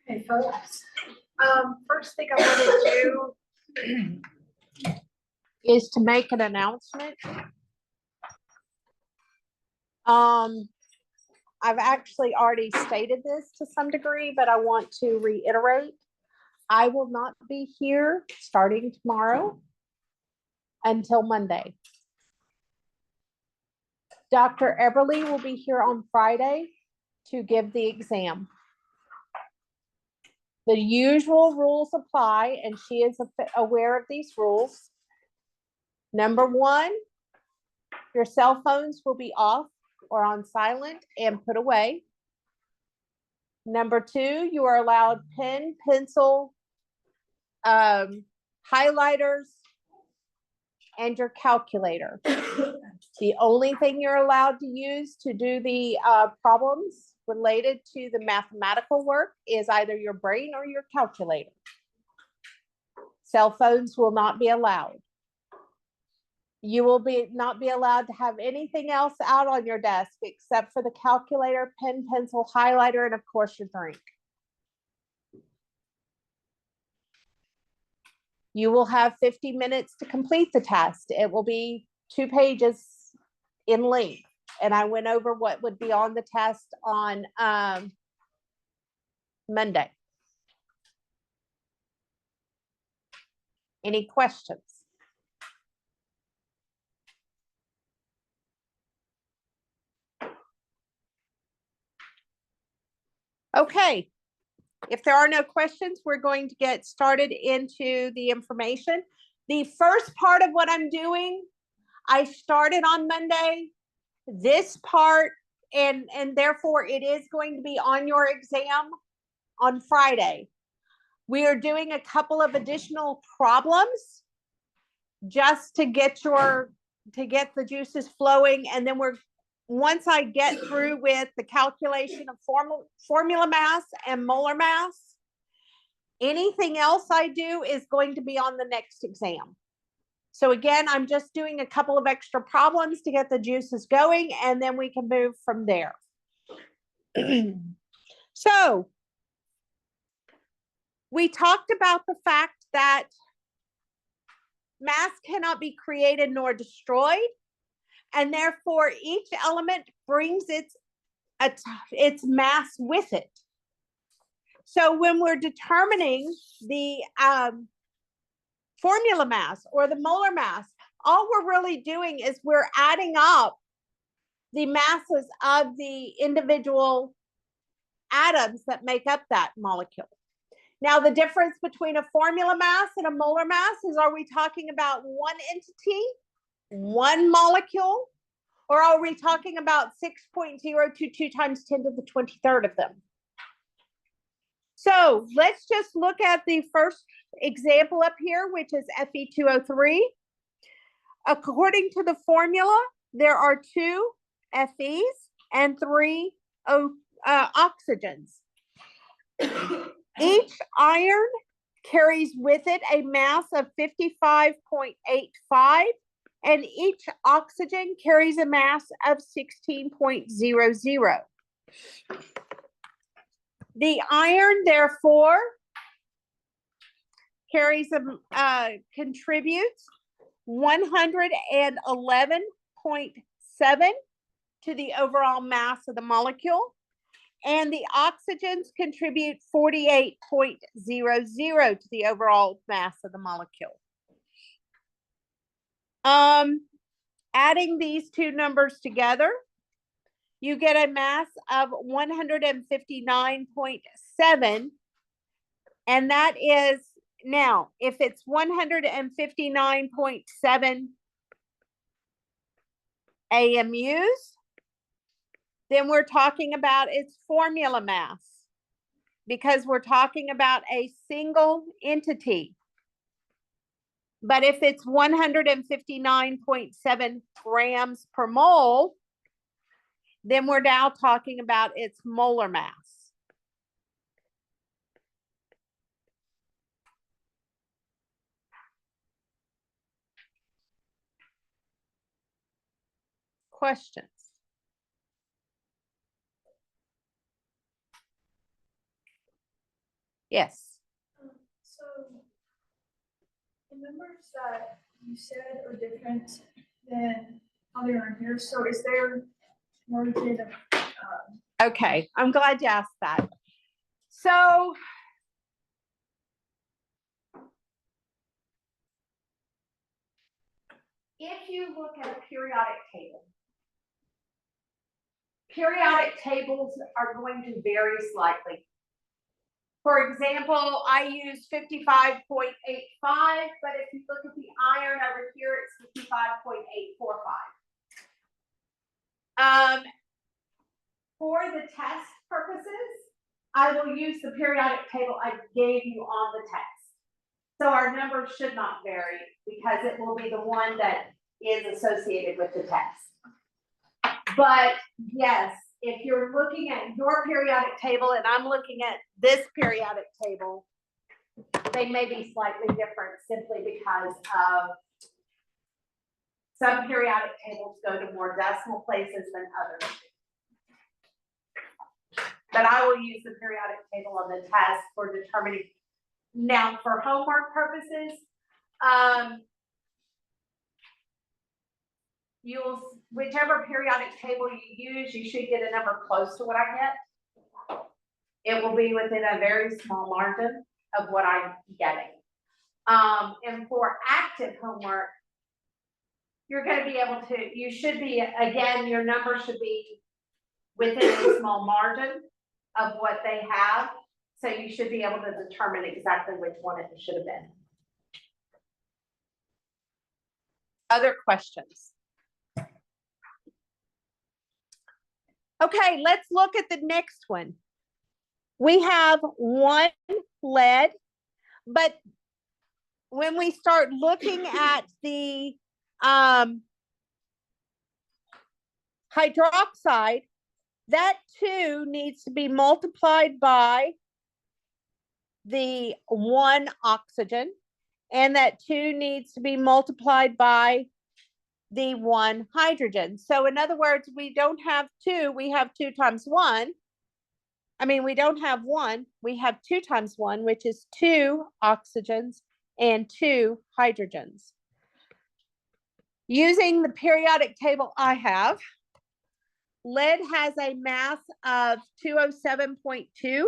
Okay, folks. First thing I want to do is to make an announcement. I've actually already stated this to some degree, but I want to reiterate. I will not be here starting tomorrow until Monday. Dr. Eberly will be here on Friday to give the exam. The usual rules apply, and she is aware of these rules. Number one, your cell phones will be off or on silent and put away. Number two, you are allowed pen, pencil, highlighters, and your calculator. The only thing you're allowed to use to do the problems related to the mathematical work is either your brain or your calculator. Cell phones will not be allowed. You will not be allowed to have anything else out on your desk except for the calculator, pen, pencil, highlighter, and of course your drink. You will have 50 minutes to complete the test. It will be 2 pages in length. And I went over what would be on the test on Monday. Any questions? Okay. If there are no questions, we're going to get started into the information. The first part of what I'm doing, I started on Monday. This part, and therefore it is going to be on your exam on Friday. We are doing a couple of additional problems just to get the juices flowing, and then once I get through with the calculation of formula mass and molar mass, anything else I do is going to be on the next exam. So again, I'm just doing a couple of extra problems to get the juices going, and then we can move from there. So we talked about the fact that mass cannot be created nor destroyed, and therefore each element brings its mass with it. So when we're determining the formula mass or the molar mass, all we're really doing is we're adding up the masses of the individual atoms that make up that molecule. Now, the difference between a formula mass and a molar mass is, are we talking about one entity, one molecule, or are we talking about 6.022 times 10 to the 23rd of them? So let's just look at the first example up here, which is Fe2O3. According to the formula, there are 2 Fe's and 3 oxygens. Each iron carries with it a mass of 55.85, and each oxygen carries a mass of 16.00. The iron, therefore, contributes 111.7 to the overall mass of the molecule, and the oxygens contribute 48.00 to the overall mass of the molecule. Adding these two numbers together, you get a mass of 159.7, and that is, now, if it's 159.7 AMUs, then we're talking about its formula mass, because we're talking about a single entity. But if it's 159.7 grams per mole, then we're now talking about its molar mass. Questions? Yes. So the numbers that you said are different than how they are in here. So is there Rotated, Okay, I'm glad you asked that. So if you look at a periodic table, periodic tables are going to vary slightly. For example, I use 55.85, but if you look at the iron over here, it's 55.845. For the test purposes, I will use the periodic table I gave you on the test. So our numbers should not vary because it will be the one that is associated with the test. But yes, if you're looking at your periodic table and I'm looking at this periodic table, they may be slightly different simply because of some periodic tables go to more decimal places than others. But I will use the periodic table on the test for determining. Now, for homework purposes, whichever periodic table you use, you should get a number close to what I get. It will be within a very small margin of what I'm getting. And for active homework, you're going to be able to, you should be, again, your number should be within a small margin of what they have. So you should be able to determine exactly which one it should have been. Other questions? Okay, let's look at the next one. We have one lead, but when we start looking at the hydroxide, that 2 needs to be multiplied by the 1 oxygen, and that 2 needs to be multiplied by the 1 hydrogen. So in other words, we don't have 2, we have 2 times 1. I mean, we don't have 1, we have 2 times 1, which is 2 oxygens and 2 hydrogens. Using the periodic table I have, lead has a mass of 207.2.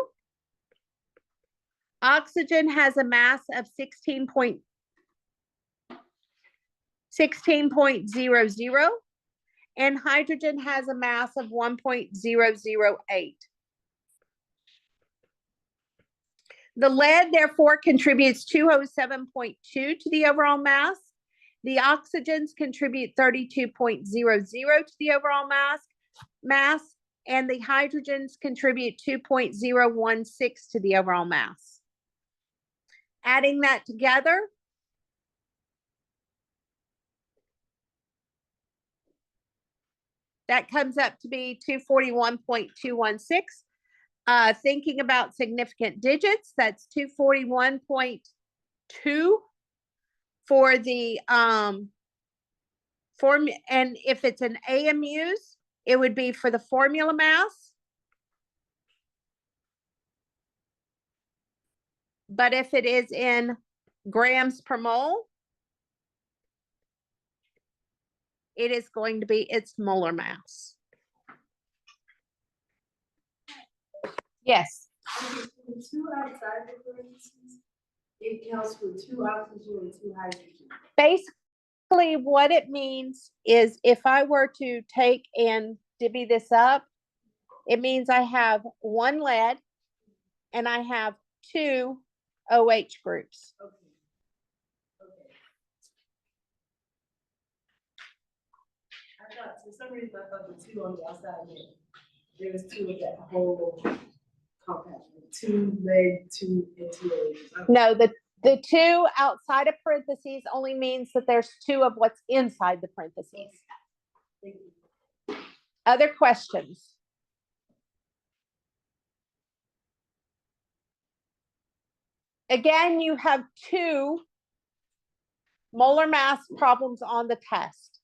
Oxygen has a mass of 16.00, and hydrogen has a mass of 1.008. The lead, therefore, contributes 207.2 to the overall mass. The oxygens contribute 32.00 to the overall mass, and the hydrogens contribute 2.016 to the overall mass. Adding that together, that comes up to be 241.216. Thinking about significant digits, that's 241.2 for the form, and if it's an AMUs, it would be for the formula mass. But if it is in grams per mole, it is going to be its molar mass. Yes. The 2 outside the parentheses, it counts for 2 oxygen and 2 hydrogen. Basically, what it means is if I were to take and divvy this up, it means I have 1 lead and I have 2 OH groups. Okay. Okay. I thought, for some reason, I thought the 2 on the outside meant there was 2 of that whole compound. 2 lead, 2 and 2 OH. No, the 2 outside of parentheses only means that there's 2 of what's inside the parentheses. Thank you. Other questions? Again, you have 2 molar mass problems on the test.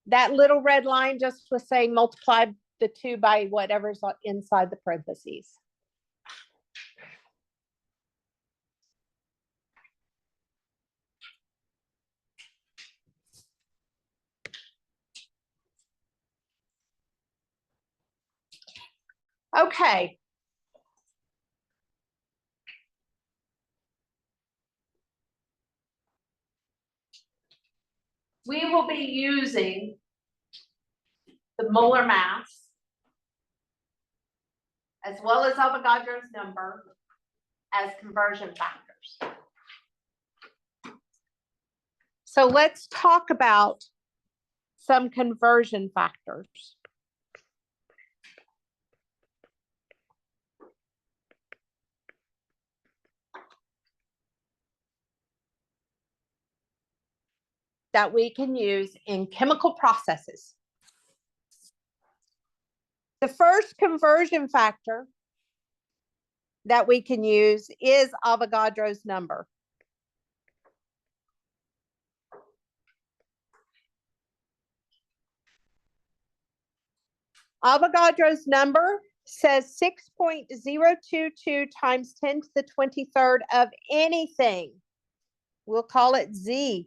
That little red line just was saying multiply the 2 by whatever's inside the parentheses. Okay. We will be using the molar mass as well as Avogadro's number as conversion factors. So let's talk about some conversion factors. That we can use in chemical processes. The first conversion factor that we can use is Avogadro's number. Avogadro's number says 6.022 times 10 to the 23rd of anything, we'll call it Z,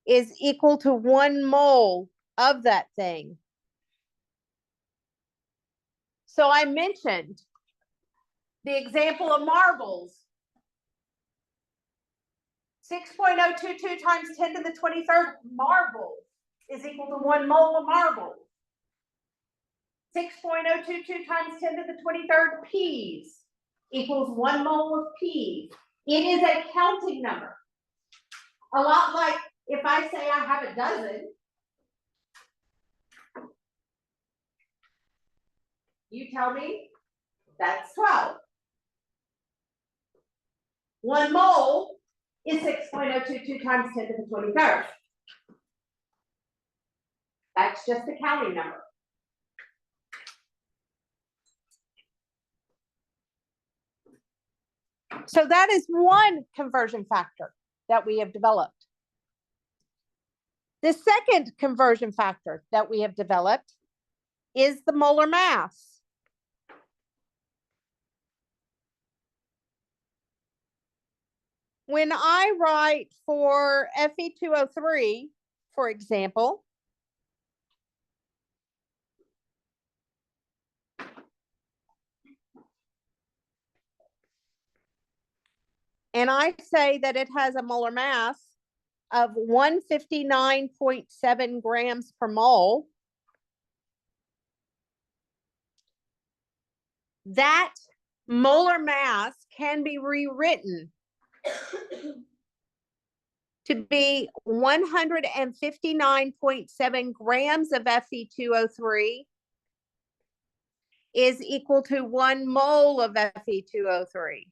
is equal to 1 mole of that thing. So I mentioned the example of marbles. 6.022 times 10 to the 23rd marble is equal to 1 mole of marble. 6.022 times 10 to the 23rd peas equals 1 mole of peas. It is a counting number. A lot like if I say I have a dozen, you tell me that's 12. 1 mole is 6.022 times 10 to the 23rd. That's just a counting number. So that is one conversion factor that we have developed. The second conversion factor that we have developed is the molar mass. When I write for Fe2O3, for example, and I say that it has a molar mass of 159.7 grams per mole, that molar mass can be rewritten to be 159.7 grams of Fe2O3 is equal to 1 mole of Fe2O3.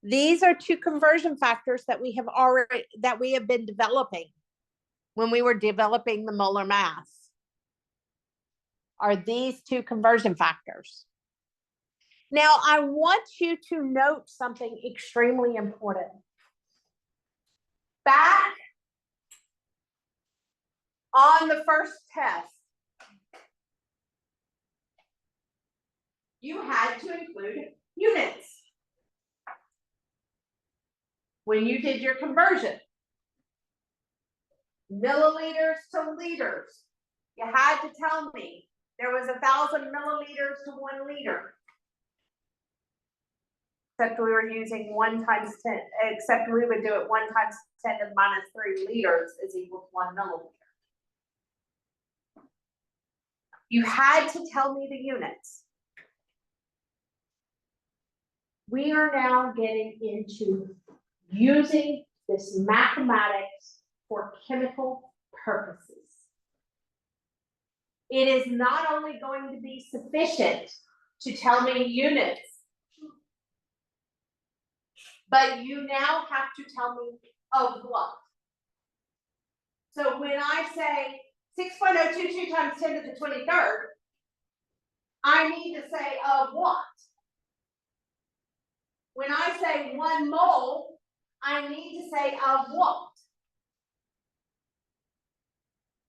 These are two conversion factors that we have been developing when we were developing the molar mass. Are these two conversion factors. Now, I want you to note something extremely important. Back on the first test, you had to include units when you did your conversion. Milliliters to liters. You had to tell me there was 1,000 milliliters to 1 liter. Except we were using 1 times 10, except we would do it 1 times 10 to the minus 3 liters is equal to 1 milliliter. You had to tell me the units. We are now getting into using this mathematics for chemical purposes. It is not only going to be sufficient to tell me units, but you now have to tell me of what. So when I say 6.022 times 10 to the 23rd, I need to say of what? When I say 1 mole, I need to say of what.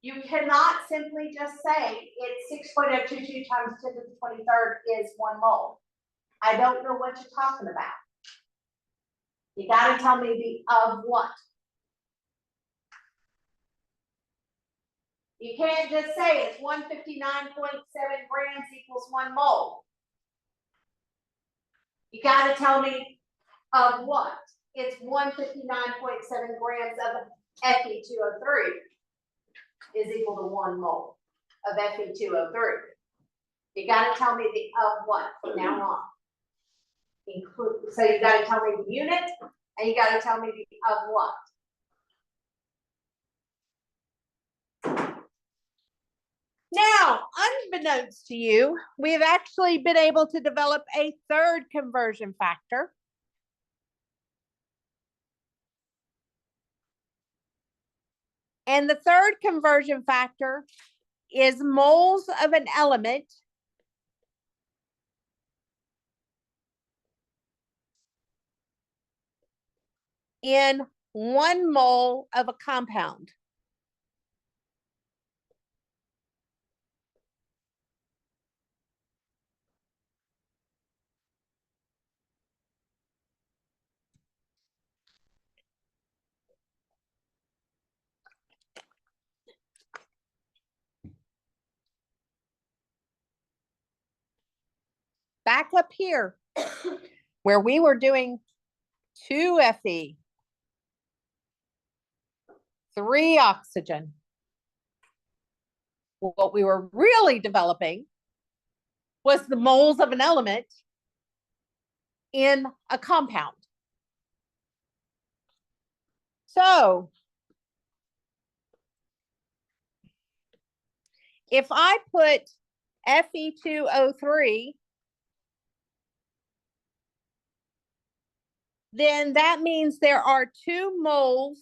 You cannot simply just say it's 6.022 times 10 to the 23rd is 1 mole. I don't know what you're talking about. You gotta tell me the of what. You can't just say it's 159.7 grams equals 1 mole. You gotta tell me of what. It's 159.7 grams of Fe2O3 is equal to 1 mole of Fe2O3. You gotta tell me the of what from now on. So you gotta tell me the unit and you gotta tell me the of what. Now, unbeknownst to you, we have actually been able to develop a third conversion factor. And the third conversion factor is moles of an element in 1 mole of a compound. Back up here, where we were doing 2 Fe, 3 oxygen. What we were really developing was the moles of an element in a compound. So if I put Fe2O3, then that means there are 2 moles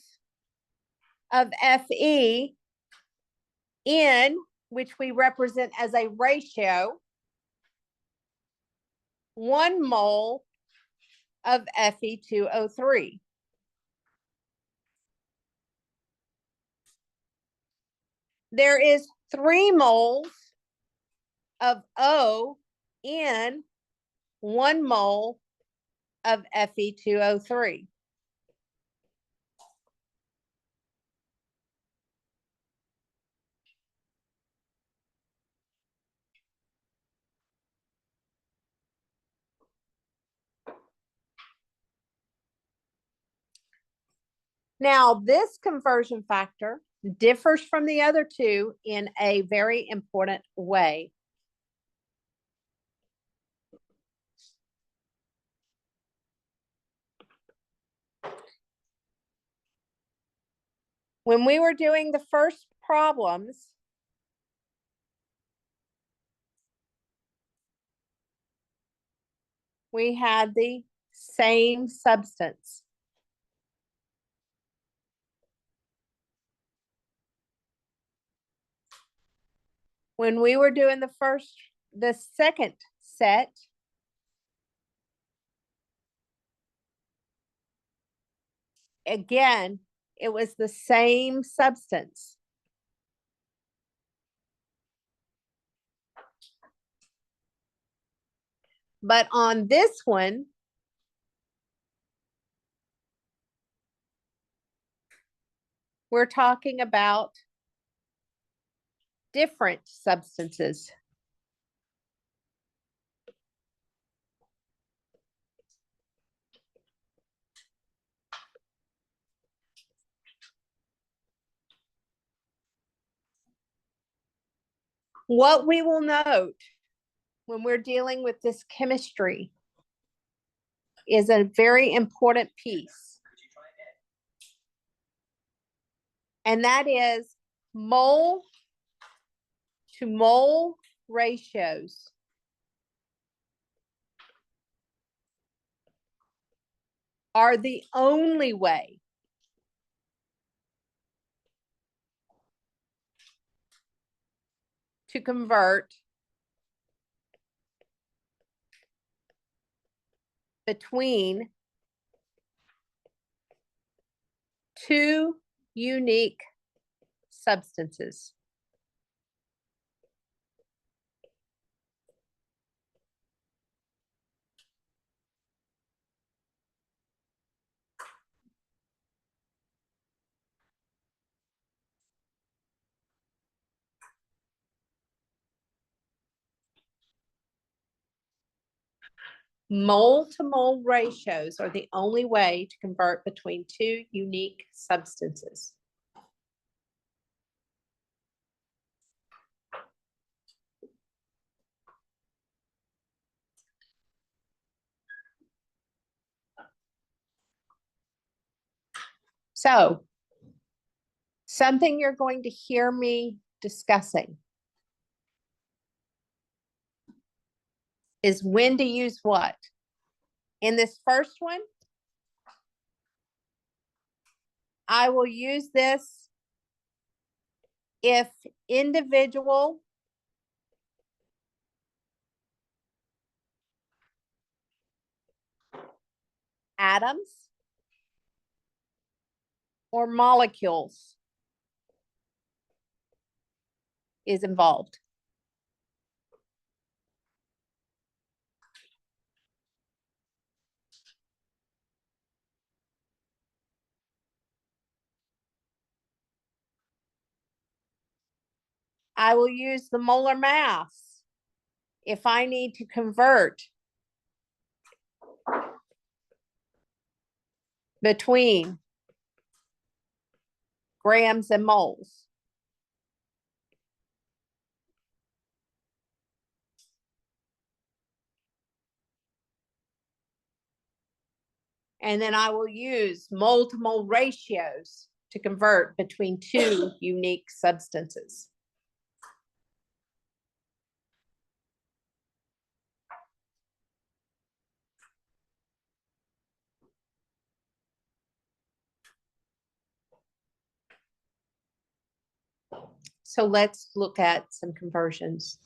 of Fe in, which we represent as a ratio, 1 mole of Fe2O3. There is 3 moles of O in 1 mole of Fe2O3. Now, this conversion factor differs from the other 2 in a very important way. When we were doing the first problems, we had the same substance. When we were doing the second set, again, it was the same substance. But on this one, we're talking about different substances. What we will note when we're dealing with this chemistry is a very important piece. And that is mole to mole ratios. Are the only way to convert between two unique substances. Mole to mole ratios are the only way to convert between two unique substances. So, something you're going to hear me discussing is when to use what. In this first one, I will use this if individual atoms or molecules is involved. I will use the molar mass if I need to convert between grams and moles. And then I will use mole to mole ratios to convert between two unique substances. So let's look at some conversions.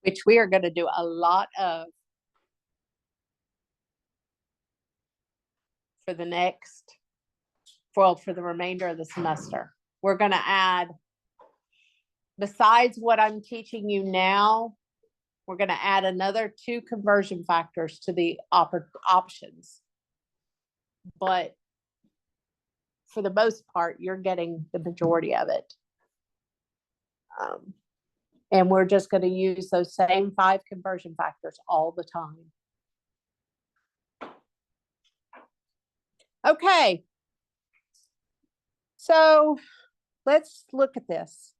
Which we are going to do a lot of for the next, well, for the remainder of the semester. We're going to add, besides what I'm teaching you now, we're going to add another 2 conversion factors to the options. But for the most part, you're getting the majority of it. And we're just going to use those same 5 conversion factors all the time. Okay. So let's look at this.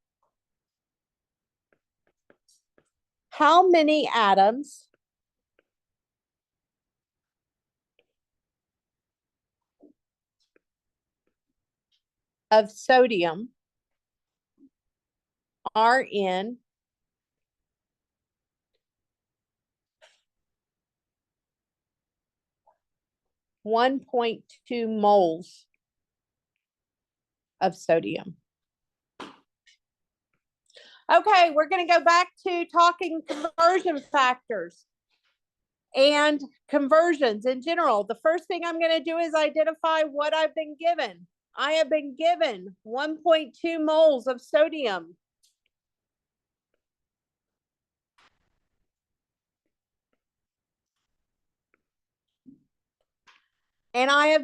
How many atoms of sodium are in (1.2 moles of sodium? Okay, we're going to go back to talking conversion factors and conversions in general. The first thing I'm going to do is identify what I've been given. I have been given 1.2 moles of sodium. And I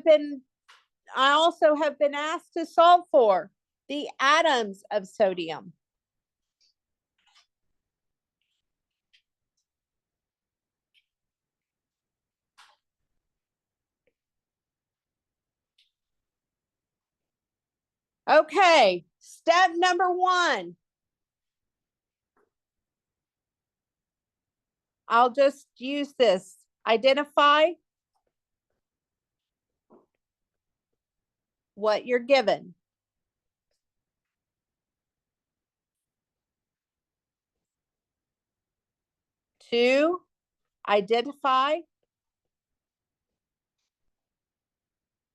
also have been asked to solve for the atoms of sodium. Okay, step number 1. I'll just use this. Identify what you're given. 2, identify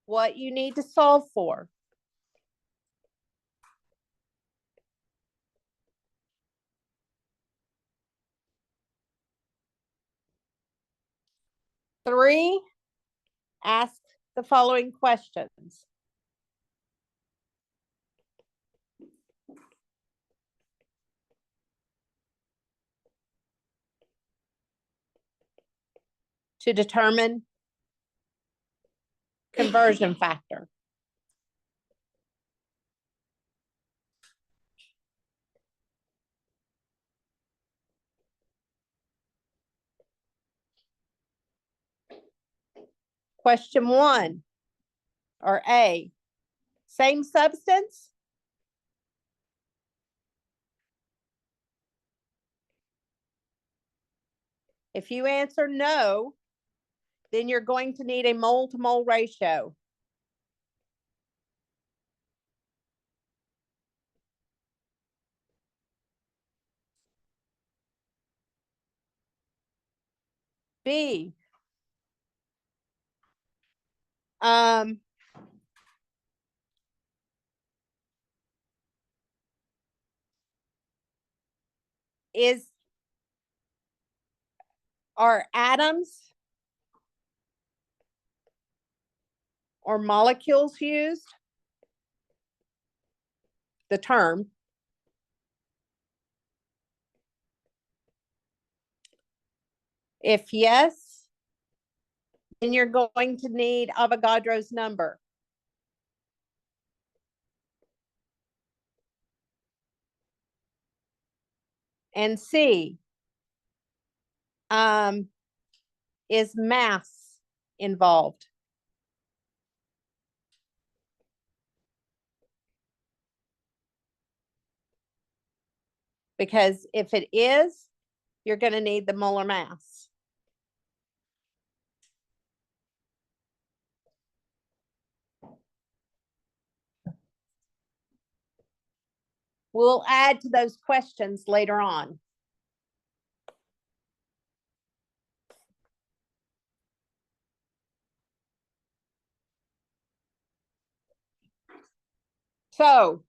what you need to solve for. 3, ask the following questions. To determine conversion factor. Question 1, or A, same substance? If you answer no, then you're going to need a mole to mole ratio. B, are atoms or molecules used? The term. If yes, then you're going to need Avogadro's number. And C, is mass involved? Because if it is, you're going to need the molar mass. We'll add to those questions later on. So,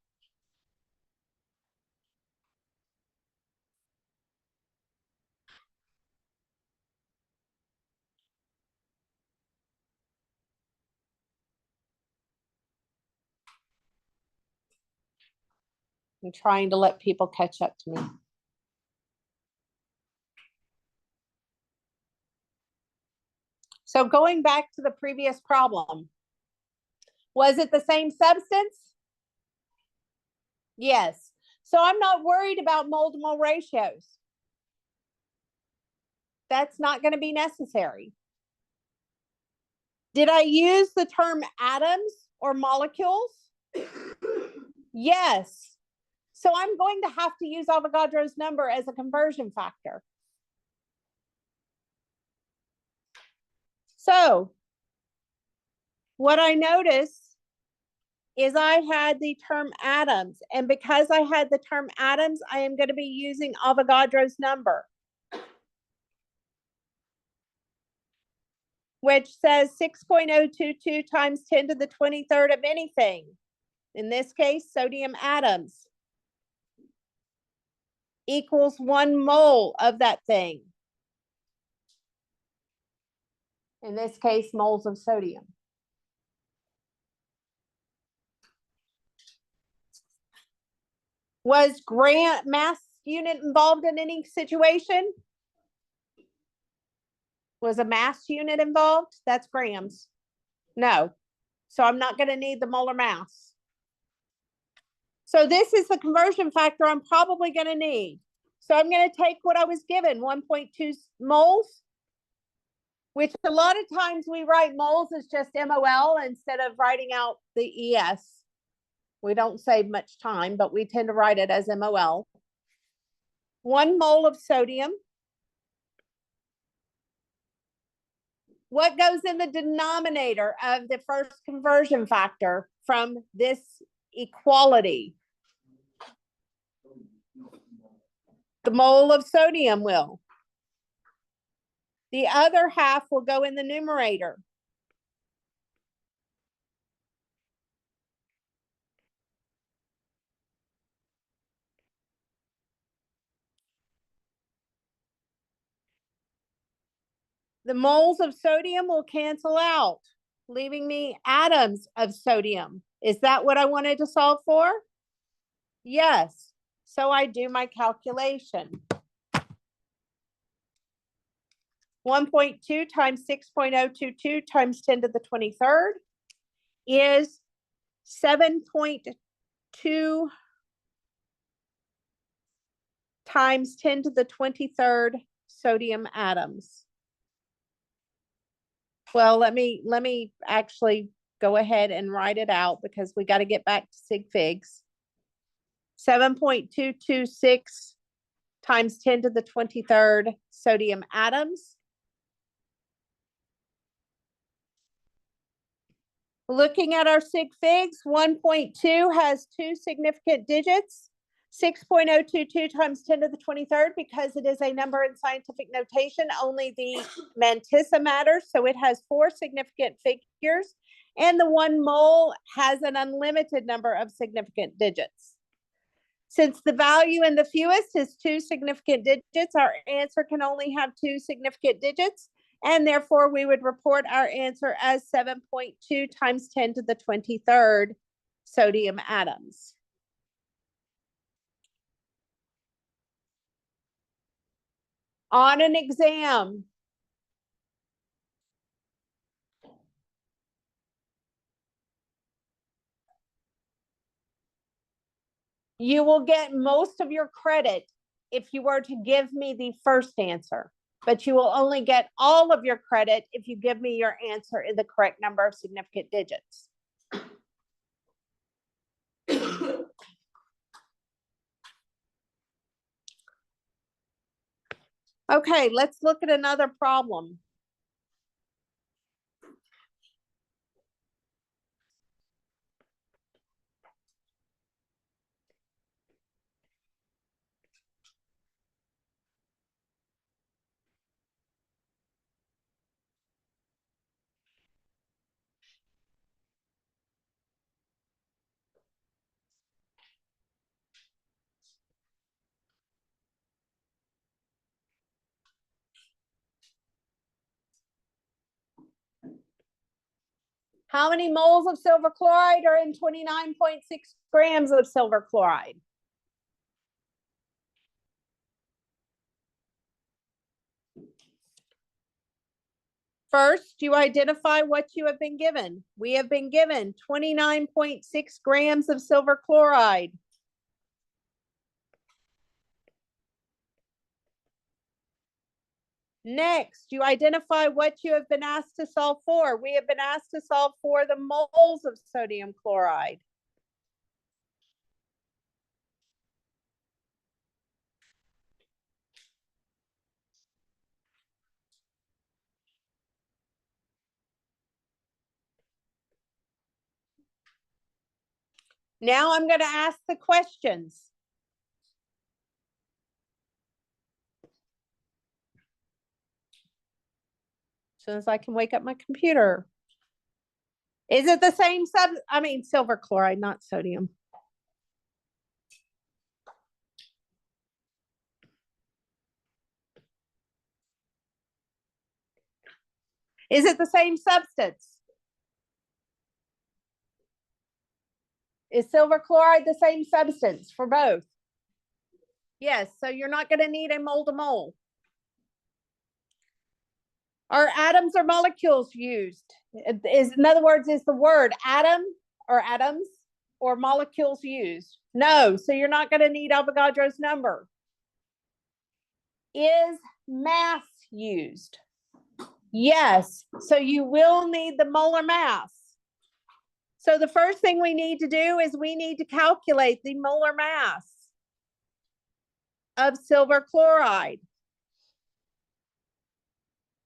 I'm trying to let people catch up to me. So going back to the previous problem, was it the same substance? Yes. So I'm not worried about mole to mole ratios. That's not going to be necessary. Did I use the term atoms or molecules? Yes. So I'm going to have to use Avogadro's number as a conversion factor. So what I noticed is I had the term atoms, and because I had the term atoms, I am going to be using Avogadro's number, which says 6.022 times 10 to the 23rd of anything. In this case, sodium atoms equals 1 mole of that thing. In this case, moles of sodium. Was mass unit involved in any situation? Was a mass unit involved? That's grams. No. So I'm not going to need the molar mass. So this is the conversion factor I'm probably going to need. So I'm going to take what I was given, 1.2 moles, which a lot of times we write moles as just MOL instead of writing out the ES. We don't save much time, but we tend to write it as MOL. 1 mole of sodium. What goes in the denominator of the first conversion factor from this equality? The mole of sodium will. The other half will go in the numerator. The moles of sodium will cancel out, leaving me atoms of sodium. Is that what I wanted to solve for? Yes. So I do my calculation. 1.2 times 6.022 times 10 to the 23rd is 7.2 times 10 to the 23rd sodium atoms. Well, let me actually go ahead and write it out because we got to get back to sig figs. 7.226 times 10 to the 23rd sodium atoms. Looking at our sig figs, 1.2 has two significant digits. 6.022 times 10 to the 23rd, because it is a number in scientific notation, only the mantissa matters, so it has four significant figures, and the 1 mole has an unlimited number of significant digits. Since the value in the fewest is two significant digits, our answer can only have two significant digits, and therefore we would report our answer as 7.2 times 10 to the 23rd sodium atoms. On an exam, you will get most of your credit if you were to give me the first answer, but you will only get all of your credit if you give me your answer in the correct number of significant digits. Okay, let's look at another problem. How many moles of silver chloride are in 29.6 grams of silver chloride? First, you identify what you have been given. We have been given 29.6 grams of silver chloride. Next, you identify what you have been asked to solve for. We have been asked to solve for the moles of sodium chloride. Now I'm going to ask the questions. As soon as I can wake up my computer. Is it the same silver chloride, not sodium? Is it the same substance? Is silver chloride the same substance for both? Yes, so you're not going to need a mole to mole. Are atoms or molecules used? In other words, is the word atom or atoms or molecules used? No, so you're not going to need Avogadro's number. Is mass used? Yes, so you will need the molar mass. So the first thing we need to do is we need to calculate the molar mass of silver chloride.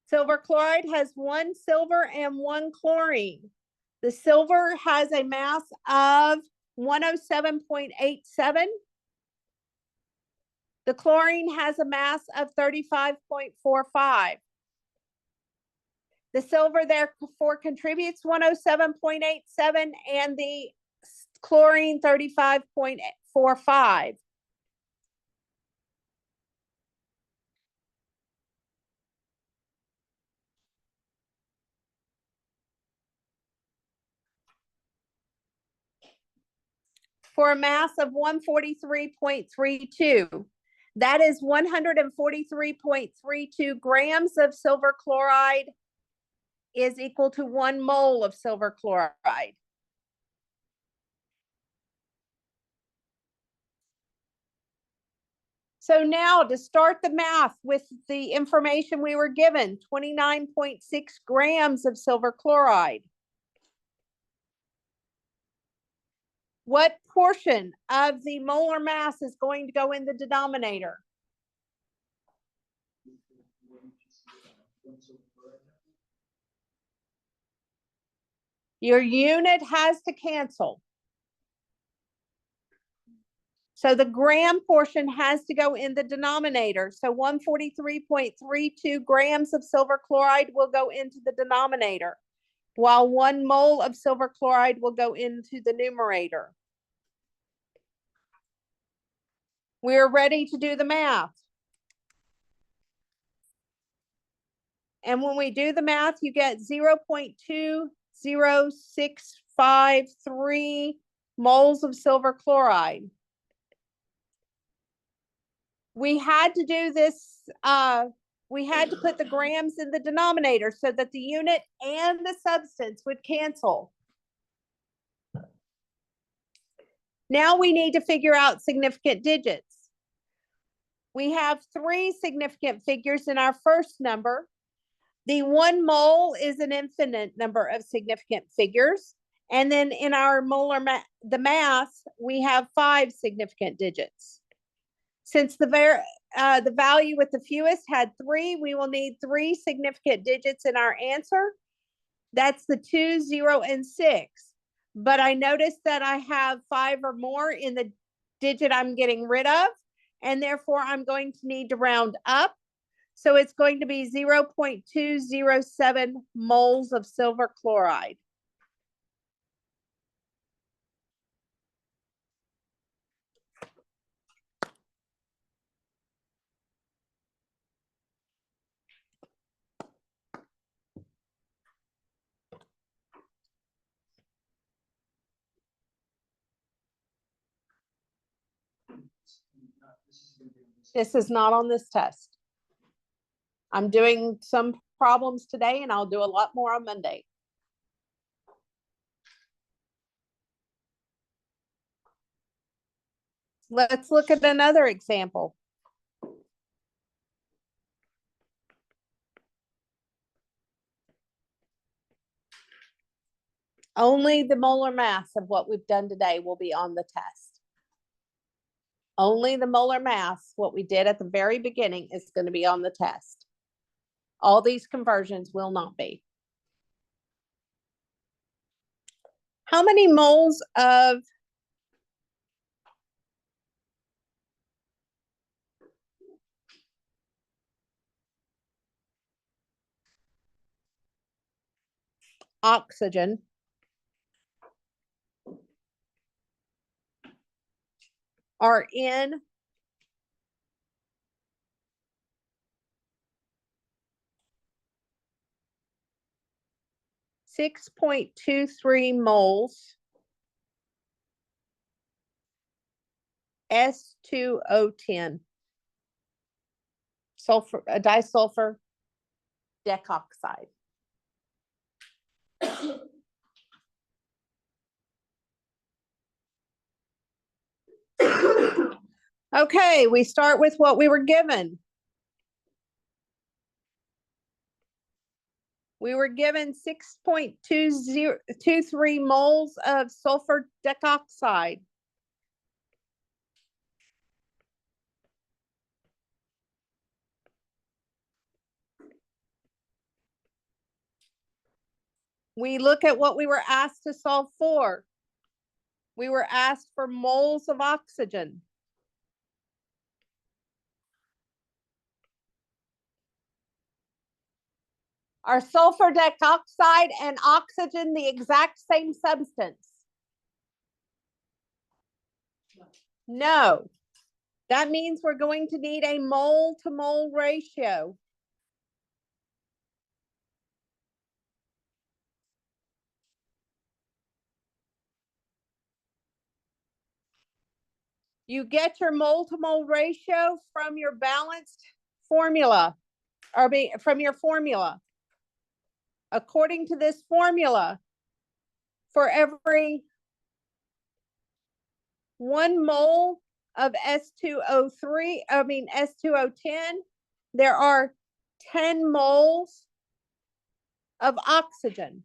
Silver chloride has 1 silver and 1 chlorine. The silver has a mass of 107.87. The chlorine has a mass of 35.45. The silver therefore contributes 107.87 and the chlorine 35.45. for a mass of 143.32. That is 143.32 grams of silver chloride is equal to 1 mole of silver chloride. So now to start the math with the information we were given, 29.6 grams of silver chloride. What portion of the molar mass is going to go in the denominator? Your unit has to cancel. So the gram portion has to go in the denominator. So 143.32 grams of silver chloride will go into the denominator, while 1 mole of silver chloride will go into the numerator. We're ready to do the math. And when we do the math, you get 0.20653 moles of silver chloride. We had to do this, we had to put the grams in the denominator so that the unit and the substance would cancel. Now we need to figure out significant digits. We have 3 significant figures in our first number. The 1 mole is an infinite number of significant figures. And then in our molar the mass, we have 5 significant digits. Since the value with the fewest had 3, we will need 3 significant digits in our answer. That's the 2, 0, and 6. But I noticed that I have 5 or more in the digit I'm getting rid of, and therefore I'm going to need to round up. So it's going to be 0.207 moles of silver chloride. This is not on this test. I'm doing some problems today and I'll do a lot more on Monday. Let's look at another example. Only the molar mass of what we've done today will be on the test. Only the molar mass, what we did at the very beginning, is going to be on the test. All these conversions will not be. How many moles of oxygen are in .23 moles S2O10 sulfur, disulfur decoxide. Okay, we start with what we were given. We were given 6.2023 moles of sulfur decoxide. We look at what we were asked to solve for. We were asked for moles of oxygen. Are sulfur decoxide and oxygen the exact same substance? No. That means we're going to need a mole to mole ratio. You get your mole to mole ratio from your balanced formula, or from your formula. According to this formula, for every 1 mole of S2O10, there are 10 moles of oxygen.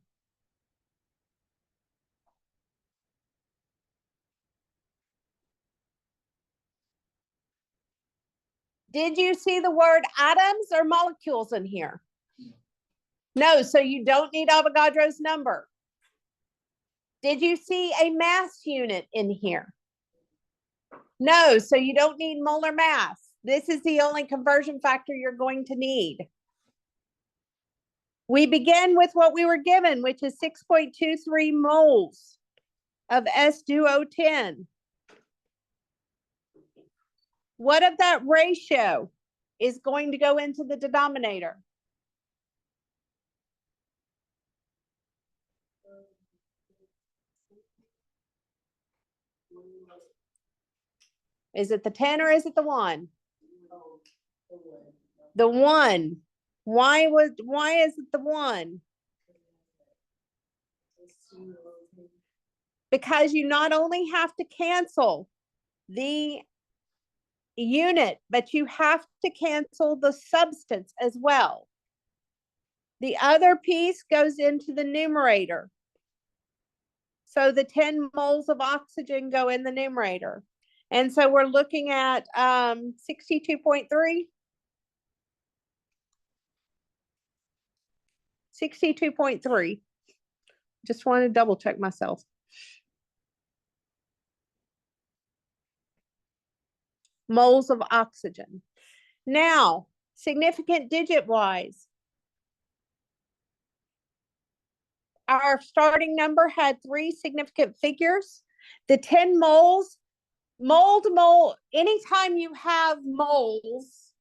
Did you see the word atoms or molecules in here? No, so you don't need Avogadro's number. Did you see a mass unit in here? No, so you don't need molar mass. This is the only conversion factor you're going to need. We begin with what we were given, which is 6.23 moles of S2O10. What of that ratio is going to go into the denominator? Is it the 10 or is it the 1? The 1. Why is it the 1? Because you not only have to cancel the unit, but you have to cancel the substance as well. The other piece goes into the numerator. So the 10 moles of oxygen go in the numerator. And so we're looking at 62.3. 62.3. Just want to double check myself. Moles of oxygen. Now, significant digit wise, our starting number had 3 significant figures. The 10 moles, mole to mole, anytime you have moles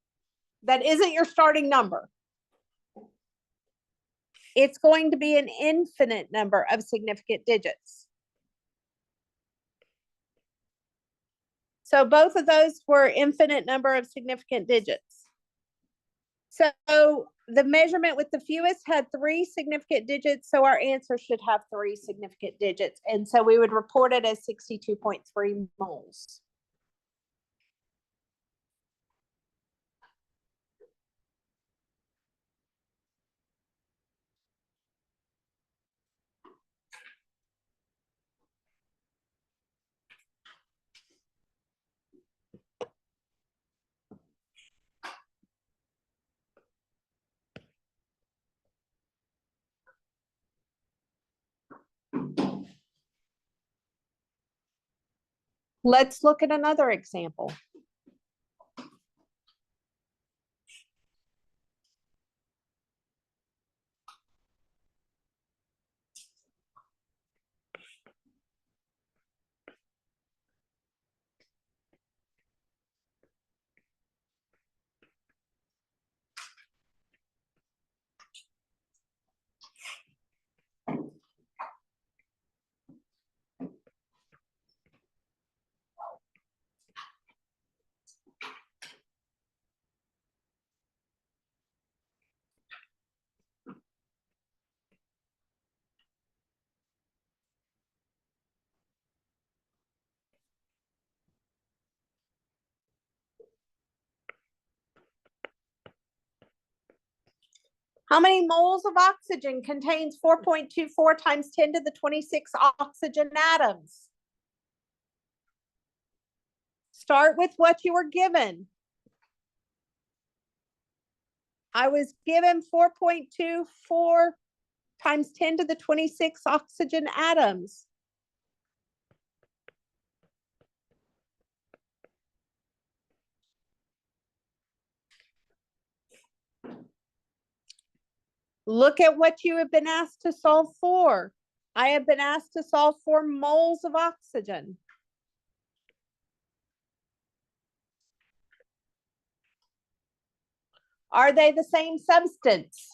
that isn't your starting number, it's going to be an infinite number of significant digits. So both of those were infinite number of significant digits. So the measurement with the fewest had 3 significant digits, so our answer should have 3 significant digits. And so we would report it as 62.3 moles. Let's look at another example. How many moles of oxygen contains 4.24 times 10 to the 26 oxygen atoms? Start with what you were given. I was given 4.24 times 10 to the 26 oxygen atoms. Look at what you have been asked to solve for. I have been asked to solve for moles of oxygen. Are they the same substance?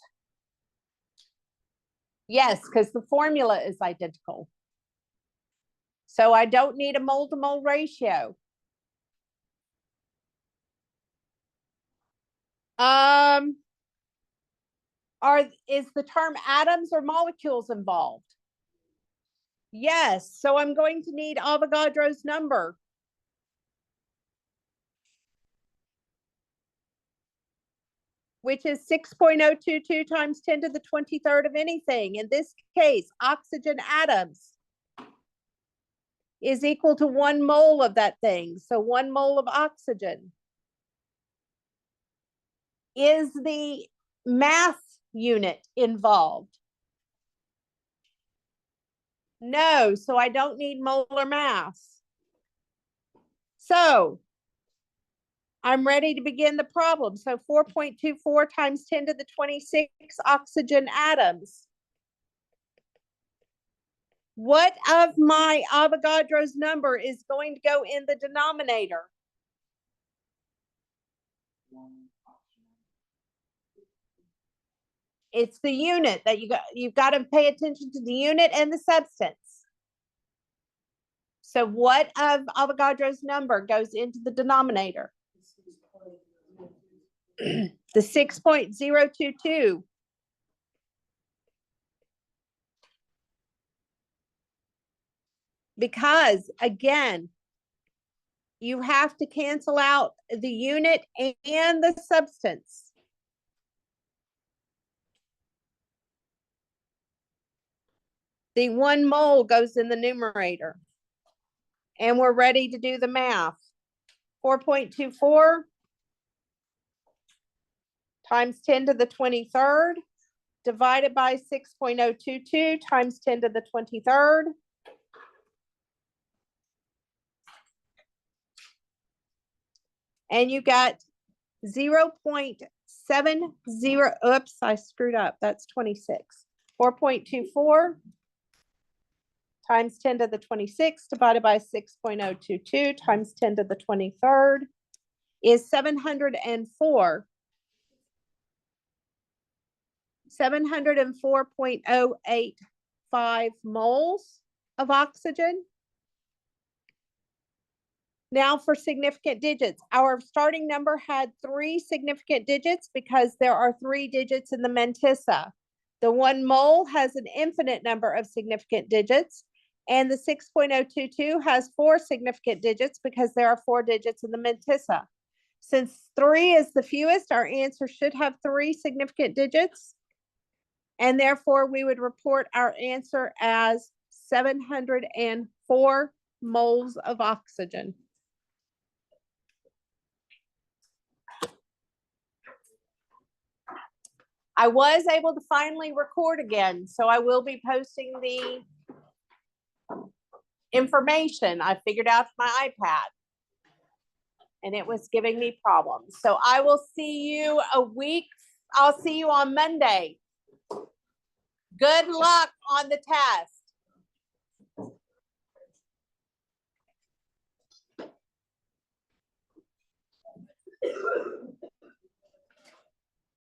Yes, because the formula is identical. So I don't need a mole to mole ratio. Is the term atoms or molecules involved? Yes, so I'm going to need Avogadro's number. Which is 6.022 times 10 to the 23rd of anything. In this case, oxygen atoms is equal to 1 mole of that thing. So 1 mole of oxygen. Is the mass unit involved? No, so I don't need molar mass. So I'm ready to begin the problem. So 4.24 times 10 to the 26 oxygen atoms. What of my Avogadro's number is going to go in the denominator? It's the unit that you've got to pay attention to the unit and the substance. So what of Avogadro's number goes into the denominator? The 6.022. Because again, you have to cancel out the unit and the substance. The 1 mole goes in the numerator. And we're ready to do the math. 4.24 times 10 to the 23rd divided by 6.022 times 10 to the 23rd. And you got 0.70, oops, I screwed up. That's 26. 4.24 times 10 to the 26 divided by 6.022 times 10 to the 23rd is 704. 704.085 moles of oxygen. Now for significant digits. Our starting number had 3 significant digits because there are 3 digits in the mantissa. The 1 mole has an infinite number of significant digits, and the 6.022 has 4 significant digits because there are 4 digits in the mantissa. Since 3 is the fewest, our answer should have 3 significant digits, and therefore we would report our answer as 704 moles of oxygen. I was able to finally record again, so I will be posting the information. I figured out my iPad and it was giving me problems. So I will see you I'll see you on Monday. Good luck on the test.